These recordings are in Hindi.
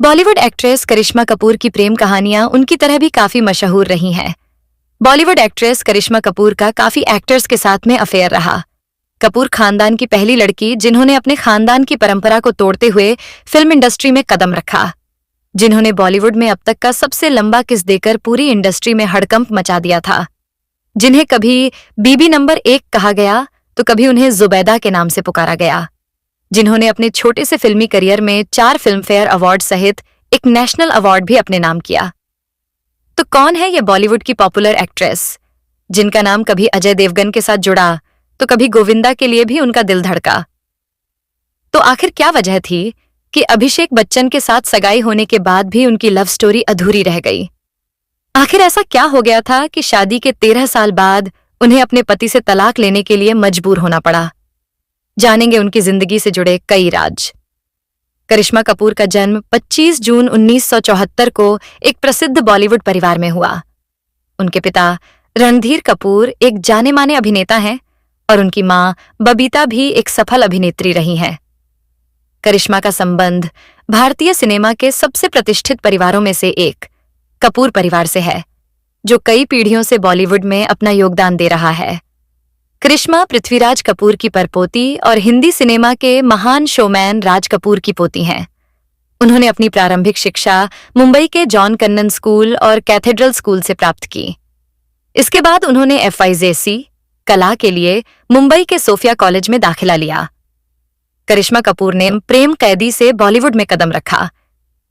बॉलीवुड एक्ट्रेस करिश्मा कपूर की प्रेम कहानियां उनकी तरह भी काफी मशहूर रही हैं। बॉलीवुड एक्ट्रेस करिश्मा कपूर का काफी एक्टर्स के साथ में अफेयर रहा। कपूर खानदान की पहली लड़की जिन्होंने अपने खानदान की परंपरा को तोड़ते हुए फिल्म इंडस्ट्री में कदम रखा, जिन्होंने बॉलीवुड में अब तक का सबसे लंबा किस देकर पूरी इंडस्ट्री में हड़कंप मचा दिया था, जिन्हें कभी बीबी नंबर 1 कहा गया तो कभी उन्हें जुबैदा के नाम से पुकारा गया, जिन्होंने अपने छोटे से फिल्मी करियर में 4 फिल्म फेयर अवार्ड सहित एक नेशनल अवार्ड भी अपने नाम किया। तो कौन है ये बॉलीवुड की पॉपुलर एक्ट्रेस जिनका नाम कभी अजय देवगन के साथ जुड़ा तो कभी गोविंदा के लिए भी उनका दिल धड़का? तो आखिर क्या वजह थी कि अभिषेक बच्चन के साथ सगाई होने के बाद भी उनकी लव स्टोरी अधूरी रह गई? आखिर ऐसा क्या हो गया था कि शादी के 13 साल बाद उन्हें अपने पति से तलाक लेने के लिए मजबूर होना पड़ा? जानेंगे उनकी जिंदगी से जुड़े कई राज। करिश्मा कपूर का जन्म 25 जून 1974 को एक प्रसिद्ध बॉलीवुड परिवार में हुआ। उनके पिता रणधीर कपूर एक जाने माने अभिनेता हैं और उनकी मां बबीता भी एक सफल अभिनेत्री रही हैं। करिश्मा का संबंध भारतीय सिनेमा के सबसे प्रतिष्ठित परिवारों में से एक कपूर परिवार से है, जो कई पीढ़ियों से बॉलीवुड में अपना योगदान दे रहा है। करिश्मा पृथ्वीराज कपूर की परपोती और हिंदी सिनेमा के महान शोमैन राज कपूर की पोती हैं। उन्होंने अपनी प्रारंभिक शिक्षा मुंबई के जॉन कन्नन स्कूल और कैथेड्रल स्कूल से प्राप्त की। इसके बाद उन्होंने FIJC कला के लिए मुंबई के सोफिया कॉलेज में दाखिला लिया। करिश्मा कपूर ने प्रेम कैदी से बॉलीवुड में कदम रखा,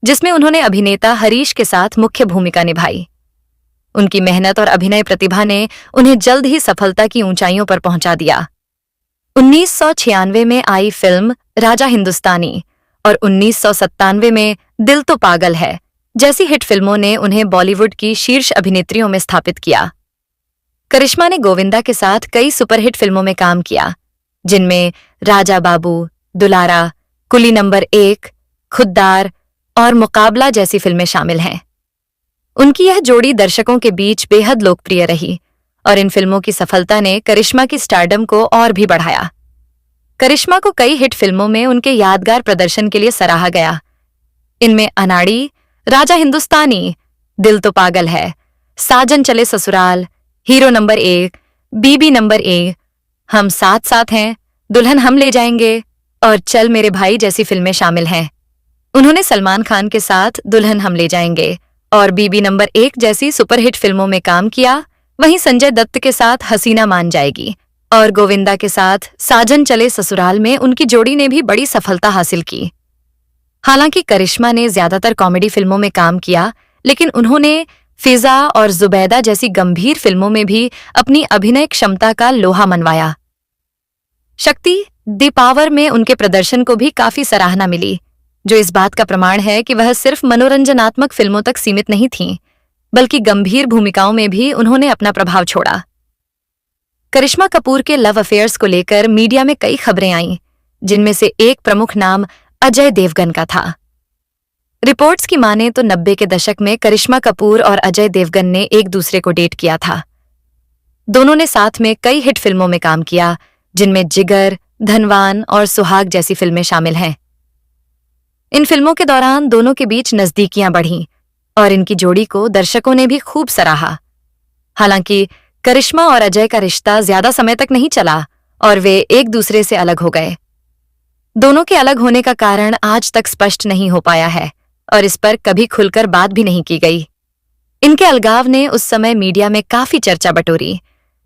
जिसमें उन्होंने अभिनेता हरीश के साथ मुख्य भूमिका निभाई। उनकी मेहनत और अभिनय प्रतिभा ने उन्हें जल्द ही सफलता की ऊंचाइयों पर पहुंचा दिया। 1996 में आई फिल्म राजा हिंदुस्तानी और 1997 में दिल तो पागल है जैसी हिट फिल्मों ने उन्हें बॉलीवुड की शीर्ष अभिनेत्रियों में स्थापित किया। करिश्मा ने गोविंदा के साथ कई सुपरहिट फिल्मों में काम किया, जिनमें राजा बाबू, दुलारा, कुली नंबर 1, खुद्दार और मुकाबला जैसी फिल्में शामिल हैं। उनकी यह जोड़ी दर्शकों के बीच बेहद लोकप्रिय रही और इन फिल्मों की सफलता ने करिश्मा की स्टारडम को और भी बढ़ाया। करिश्मा को कई हिट फिल्मों में उनके यादगार प्रदर्शन के लिए सराहा गया। इनमें अनाड़ी, राजा हिंदुस्तानी, दिल तो पागल है, साजन चले ससुराल, हीरो नंबर 1, बीबी नंबर 1, हम साथ साथ हैं, दुल्हन हम ले जाएंगे और चल मेरे भाई जैसी फिल्में शामिल हैं। उन्होंने सलमान खान के साथ दुल्हन हम ले जाएंगे और बीबी नंबर 1 जैसी सुपरहिट फिल्मों में काम किया। वहीं संजय दत्त के साथ हसीना मान जाएगी और गोविंदा के साथ साजन चले ससुराल में उनकी जोड़ी ने भी बड़ी सफलता हासिल की। हालांकि करिश्मा ने ज्यादातर कॉमेडी फिल्मों में काम किया, लेकिन उन्होंने फिजा और जुबैदा जैसी गंभीर फिल्मों में भी अपनी अभिनय क्षमता का लोहा मनवाया। शक्ति द पावर में उनके प्रदर्शन को भी काफी सराहना मिली, जो इस बात का प्रमाण है कि वह सिर्फ मनोरंजनात्मक फिल्मों तक सीमित नहीं थीं, बल्कि गंभीर भूमिकाओं में भी उन्होंने अपना प्रभाव छोड़ा। करिश्मा कपूर के लव अफेयर्स को लेकर मीडिया में कई खबरें आईं, जिनमें से एक प्रमुख नाम अजय देवगन का था। रिपोर्ट्स की माने तो 90 के दशक में करिश्मा कपूर और अजय देवगन ने एक दूसरे को डेट किया था। दोनों ने साथ में कई हिट फिल्मों में काम किया, जिनमें जिगर, धनवान और सुहाग जैसी फिल्में शामिल हैं। इन फिल्मों के दौरान दोनों के बीच नजदीकियां बढ़ीं और इनकी जोड़ी को दर्शकों ने भी खूब सराहा। हालांकि करिश्मा और अजय का रिश्ता ज्यादा समय तक नहीं चला और वे एक दूसरे से अलग हो गए। दोनों के अलग होने का कारण आज तक स्पष्ट नहीं हो पाया है और इस पर कभी खुलकर बात भी नहीं की गई। इनके अलगाव ने उस समय मीडिया में काफी चर्चा बटोरी,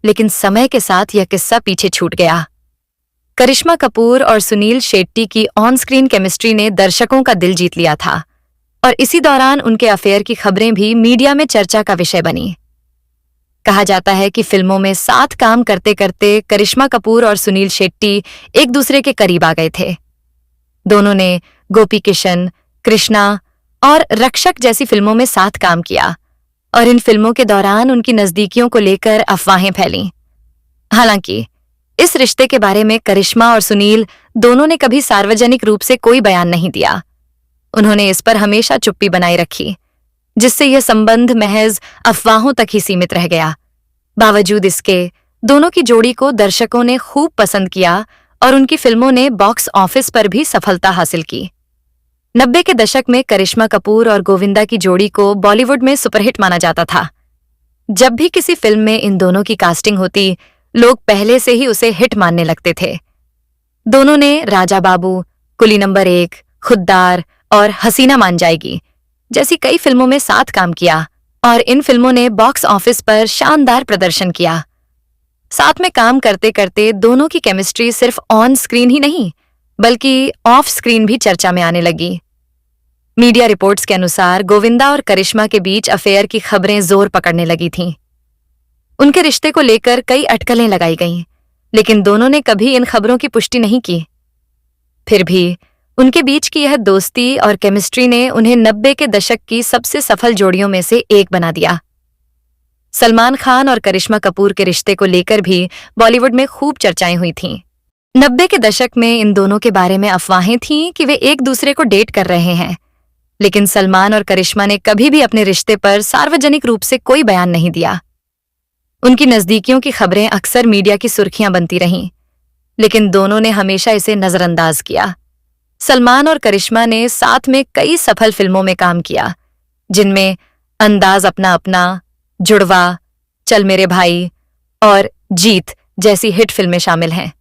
लेकिन समय के साथ यह किस्सा पीछे छूट गया। करिश्मा कपूर और सुनील शेट्टी की ऑन स्क्रीन केमिस्ट्री ने दर्शकों का दिल जीत लिया था और इसी दौरान उनके अफेयर की खबरें भी मीडिया में चर्चा का विषय बनी। कहा जाता है कि फिल्मों में साथ काम करते करते करिश्मा कपूर और सुनील शेट्टी एक दूसरे के करीब आ गए थे। दोनों ने गोपी किशन, कृष्णा और रक्षक जैसी फिल्मों में साथ काम किया और इन फिल्मों के दौरान उनकी नजदीकियों को लेकर अफवाहें फैलीं। हालांकि इस रिश्ते के बारे में करिश्मा और सुनील दोनों ने कभी सार्वजनिक रूप से कोई बयान नहीं दिया। उन्होंने इस पर हमेशा चुप्पी बनाए रखी, जिससे यह संबंध महज अफवाहों तक ही सीमित रह गया। बावजूद इसके दोनों की जोड़ी को दर्शकों ने खूब पसंद किया और उनकी फिल्मों ने बॉक्स ऑफिस पर भी सफलता हासिल की। 90 के दशक में करिश्मा कपूर और गोविंदा की जोड़ी को बॉलीवुड में सुपरहिट माना जाता था। जब भी किसी फिल्म में इन दोनों की कास्टिंग होती, लोग पहले से ही उसे हिट मानने लगते थे। दोनों ने राजा बाबू, कुली नंबर 1, खुद्दार और हसीना मान जाएगी जैसी कई फिल्मों में साथ काम किया और इन फिल्मों ने बॉक्स ऑफिस पर शानदार प्रदर्शन किया। साथ में काम करते करते दोनों की केमिस्ट्री सिर्फ ऑन स्क्रीन ही नहीं बल्कि ऑफ स्क्रीन भी चर्चा में आने लगी। मीडिया रिपोर्ट्स के अनुसार गोविंदा और करिश्मा के बीच अफेयर की खबरें जोर पकड़ने लगी थीं। उनके रिश्ते को लेकर कई अटकलें लगाई गईं, लेकिन दोनों ने कभी इन खबरों की पुष्टि नहीं की। फिर भी उनके बीच की यह दोस्ती और केमिस्ट्री ने उन्हें 90 के दशक की सबसे सफल जोड़ियों में से एक बना दिया। सलमान खान और करिश्मा कपूर के रिश्ते को लेकर भी बॉलीवुड में खूब चर्चाएं हुई थीं। 90 के दशक में इन दोनों के बारे में अफवाहें थीं कि वे एक दूसरे को डेट कर रहे हैं, लेकिन सलमान और करिश्मा ने कभी भी अपने रिश्ते पर सार्वजनिक रूप से कोई बयान नहीं दिया। उनकी नजदीकियों की खबरें अक्सर मीडिया की सुर्खियां बनती रहीं, लेकिन दोनों ने हमेशा इसे नजरअंदाज किया। सलमान और करिश्मा ने साथ में कई सफल फिल्मों में काम किया, जिनमें अंदाज अपना अपना, जुड़वा, चल मेरे भाई और जीत जैसी हिट फिल्में शामिल हैं।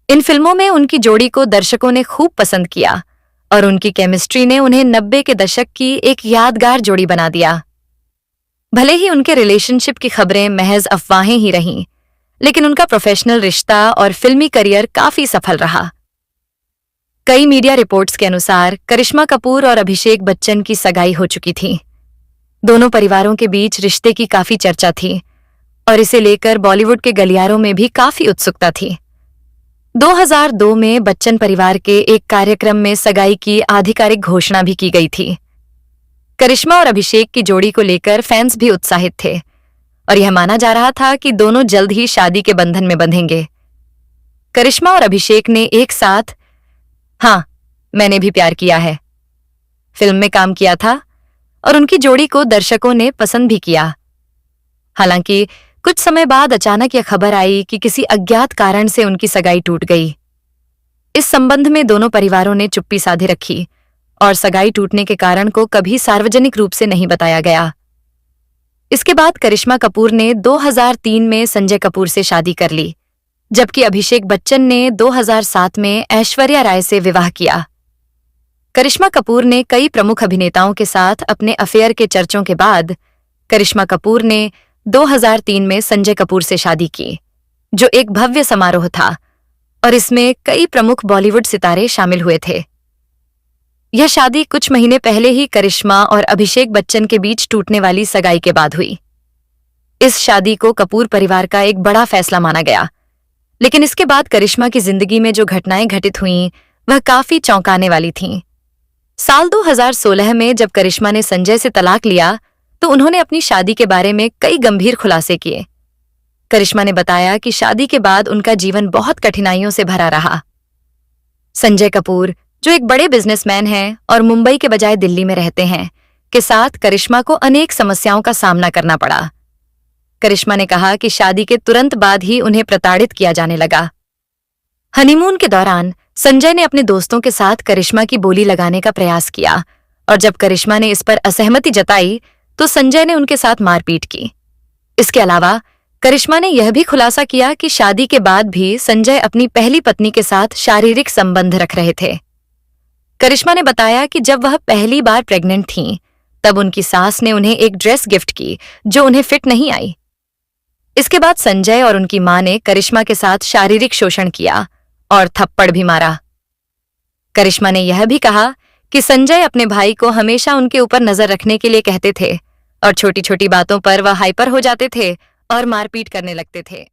इन फिल्मों में उनकी जोड़ी को दर्शकों ने खूब पसंद किया और उनकी केमिस्ट्री ने उन्हें 90 के दशक की एक यादगार जोड़ी बना दिया। भले ही उनके रिलेशनशिप की खबरें महज अफवाहें ही रहीं, लेकिन उनका प्रोफेशनल रिश्ता और फिल्मी करियर काफी सफल रहा। कई मीडिया रिपोर्ट्स के अनुसार करिश्मा कपूर और अभिषेक बच्चन की सगाई हो चुकी थी। दोनों परिवारों के बीच रिश्ते की काफी चर्चा थी और इसे लेकर बॉलीवुड के गलियारों में भी काफी उत्सुकता थी। 2002 में बच्चन परिवार के एक कार्यक्रम में सगाई की आधिकारिक घोषणा भी की गई थी। करिश्मा और अभिषेक की जोड़ी को लेकर फैंस भी उत्साहित थे और यह माना जा रहा था कि दोनों जल्द ही शादी के बंधन में बंधेंगे। करिश्मा और अभिषेक ने एक साथ हाँ, मैंने भी प्यार किया है फिल्म में काम किया था और उनकी जोड़ी को दर्शकों ने पसंद भी किया। हालांकि कुछ समय बाद अचानक यह खबर आई कि किसी अज्ञात कारण से उनकी सगाई टूट गई। इस संबंध में दोनों परिवारों ने चुप्पी साधे रखी और सगाई टूटने के कारण को कभी सार्वजनिक रूप से नहीं बताया गया। इसके बाद करिश्मा कपूर ने 2003 में संजय कपूर से शादी कर ली, जबकि अभिषेक बच्चन ने 2007 में ऐश्वर्या राय से विवाह किया। करिश्मा कपूर ने कई प्रमुख अभिनेताओं के साथ अपने अफेयर के चर्चों के बाद करिश्मा कपूर ने 2003 में संजय कपूर से शादी की, जो एक भव्य समारोह था और इसमें कई प्रमुख बॉलीवुड सितारे शामिल हुए थे। यह शादी कुछ महीने पहले ही करिश्मा और अभिषेक बच्चन के बीच टूटने वाली सगाई के बाद हुई। इस शादी को कपूर परिवार का एक बड़ा फैसला माना गया, लेकिन इसके बाद करिश्मा की जिंदगी में जो घटनाएं घटित हुईं वह काफी चौंकाने वाली थीं। साल 2016 में जब करिश्मा ने संजय से तलाक लिया तो उन्होंने अपनी शादी के बारे में कई गंभीर खुलासे किए। करिश्मा ने बताया कि शादी के बाद उनका जीवन बहुत कठिनाइयों से भरा रहा। संजय कपूर, जो एक बड़े बिजनेसमैन हैं और मुंबई के बजाय दिल्ली में रहते हैं, के साथ करिश्मा को अनेक समस्याओं का सामना करना पड़ा। करिश्मा ने कहा कि शादी के तुरंत बाद ही उन्हें प्रताड़ित किया जाने लगा। हनीमून के दौरान संजय ने अपने दोस्तों के साथ करिश्मा की बोली लगाने का प्रयास किया और जब करिश्मा ने इस पर असहमति जताई तो संजय ने उनके साथ मारपीट की। इसके अलावा करिश्मा ने यह भी खुलासा किया कि शादी के बाद भी संजय अपनी पहली पत्नी के साथ शारीरिक संबंध रख रहे थे। करिश्मा ने बताया कि जब वह पहली बार प्रेग्नेंट थीं, तब उनकी सास ने उन्हें एक ड्रेस गिफ्ट की जो उन्हें फिट नहीं आई। इसके बाद संजय और उनकी मां ने करिश्मा के साथ शारीरिक शोषण किया और थप्पड़ भी मारा। करिश्मा ने यह भी कहा कि संजय अपने भाई को हमेशा उनके ऊपर नजर रखने के लिए कहते थे और छोटी छोटी बातों पर वह हाइपर हो जाते थे और मारपीट करने लगते थे।